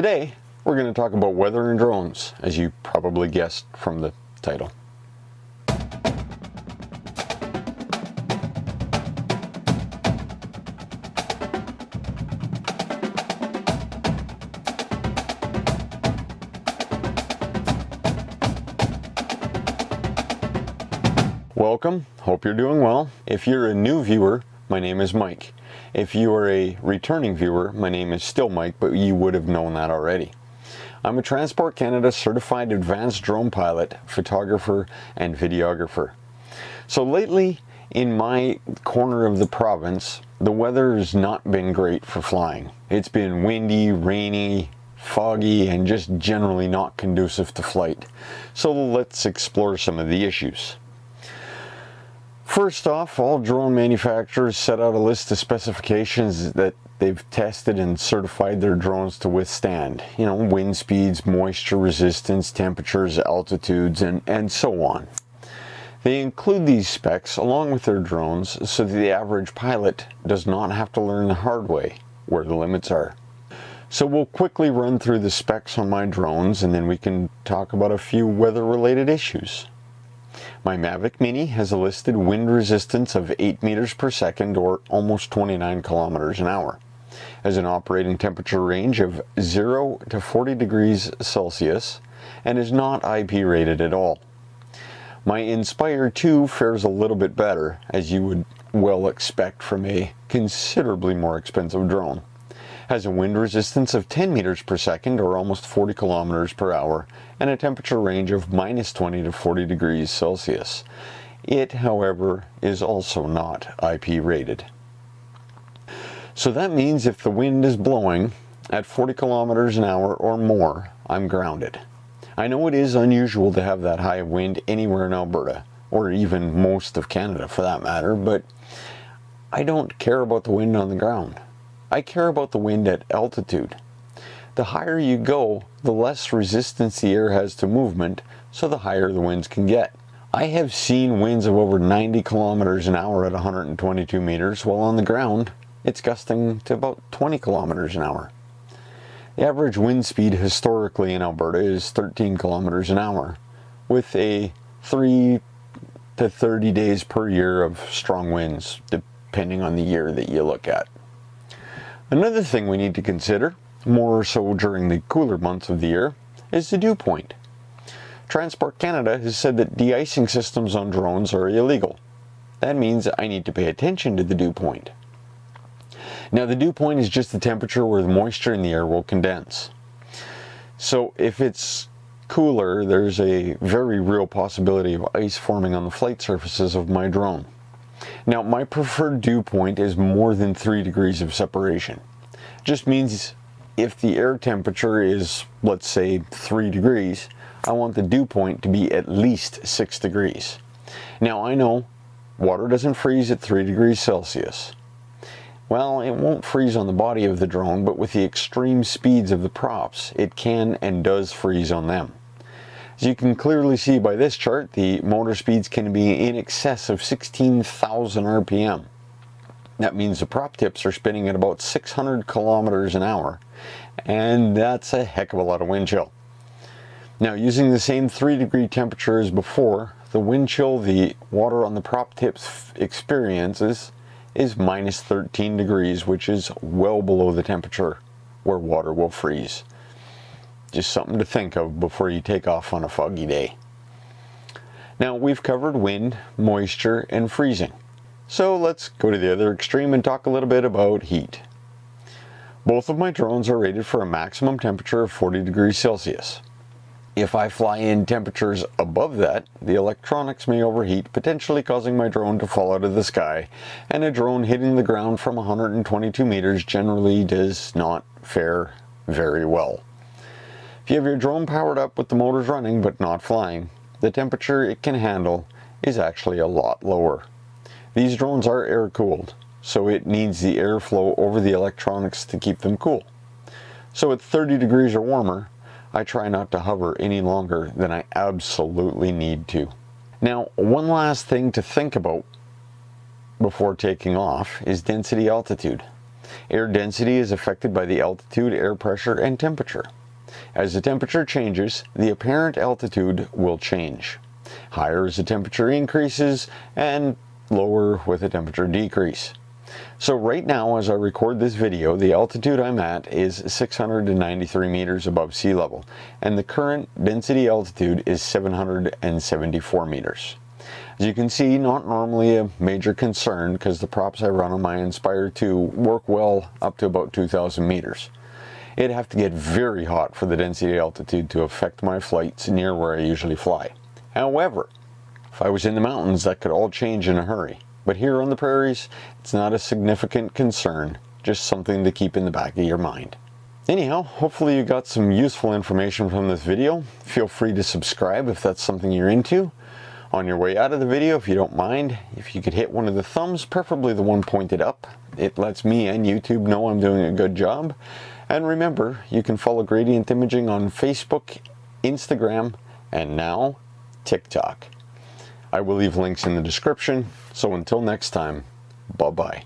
Today, we're going to talk about weather and drones, as you probably guessed from the title. Welcome, hope you're doing well. If you're a new viewer, my name is Mike. If you are a returning viewer, my name is still Mike, but you would have known that already. I'm a Transport Canada certified advanced drone pilot, photographer, and videographer. So lately, in my corner of the province, the weather has not been great for flying. It's been windy, rainy, foggy, and just generally not conducive to flight. So let's explore some of the issues. First off, all drone manufacturers set out a list of specifications that they've tested and certified their drones to withstand. You know, wind speeds, moisture resistance, temperatures, altitudes, and so on. They include these specs along with their drones so that the average pilot does not have to learn the hard way where the limits are. So we'll quickly run through the specs on my drones and then we can talk about a few weather-related issues. My Mavic Mini has a listed wind resistance of 8 meters per second or almost 29 kilometers an hour, has an operating temperature range of 0 to 40 degrees Celsius, and is not IP rated at all. My Inspire 2 fares a little bit better, as you would well expect from a considerably more expensive drone. Has a wind resistance of 10 meters per second or almost 40 kilometers per hour and a temperature range of minus 20 to 40 degrees Celsius. It, however, is also not IP rated. So that means if the wind is blowing at 40 kilometers an hour or more, I'm grounded. I know it is unusual to have that high of wind anywhere in Alberta, or even most of Canada for that matter, but I don't care about the wind on the ground. I care about the wind at altitude. The higher you go, the less resistance the air has to movement, so the higher the winds can get. I have seen winds of over 90 kilometers an hour at 122 meters, while on the ground, it's gusting to about 20 kilometers an hour. The average wind speed historically in Alberta is 13 kilometers an hour, with a 3 to 30 days per year of strong winds, depending on the year that you look at. Another thing we need to consider, more so during the cooler months of the year, is the dew point. Transport Canada has said that de-icing systems on drones are illegal. That means I need to pay attention to the dew point. Now, the dew point is just the temperature where the moisture in the air will condense. So if it's cooler, there's a very real possibility of ice forming on the flight surfaces of my drone. Now, my preferred dew point is more than 3 degrees of separation. Just means if the air temperature is, let's say, 3 degrees, I want the dew point to be at least 6 degrees. Now, I know water doesn't freeze at 3 degrees Celsius. Well, it won't freeze on the body of the drone, but with the extreme speeds of the props, it can and does freeze on them. As you can clearly see by this chart, the motor speeds can be in excess of 16,000 RPM. That means the prop tips are spinning at about 600 kilometers an hour, and that's a heck of a lot of wind chill. Now, using the same 3-degree temperature as before, the wind chill the water on the prop tips experiences is minus 13 degrees, which is well below the temperature where water will freeze. Just something to think of before you take off on a foggy day. Now, we've covered wind, moisture, and freezing. So let's go to the other extreme and talk a little bit about heat. Both of my drones are rated for a maximum temperature of 40 degrees Celsius. If I fly in temperatures above that, the electronics may overheat, potentially causing my drone to fall out of the sky, and a drone hitting the ground from 122 meters generally does not fare very well. If you have your drone powered up with the motors running but not flying, the temperature it can handle is actually a lot lower. These drones are air-cooled, so it needs the airflow over the electronics to keep them cool. So at 30 degrees or warmer, I try not to hover any longer than I absolutely need to. Now, one last thing to think about before taking off is density altitude. Air density is affected by the altitude, air pressure, and temperature. As the temperature changes, the apparent altitude will change. Higher as the temperature increases, and lower with a temperature decrease. So right now, as I record this video, the altitude I'm at is 693 meters above sea level, and the current density altitude is 774 meters. As you can see, not normally a major concern because the props I run on my Inspire 2 work well up to about 2,000 meters. It'd have to get very hot for the density altitude to affect my flights near where I usually fly. However, if I was in the mountains, that could all change in a hurry. But here on the prairies, it's not a significant concern, just something to keep in the back of your mind. Anyhow, hopefully you got some useful information from this video. Feel free to subscribe if that's something you're into. On your way out of the video, if you don't mind, if you could hit one of the thumbs, preferably the one pointed up. It lets me and YouTube know I'm doing a good job. And remember, you can follow Gradient Imaging on Facebook, Instagram, and now TikTok. I will leave links in the description, so until next time, bye-bye.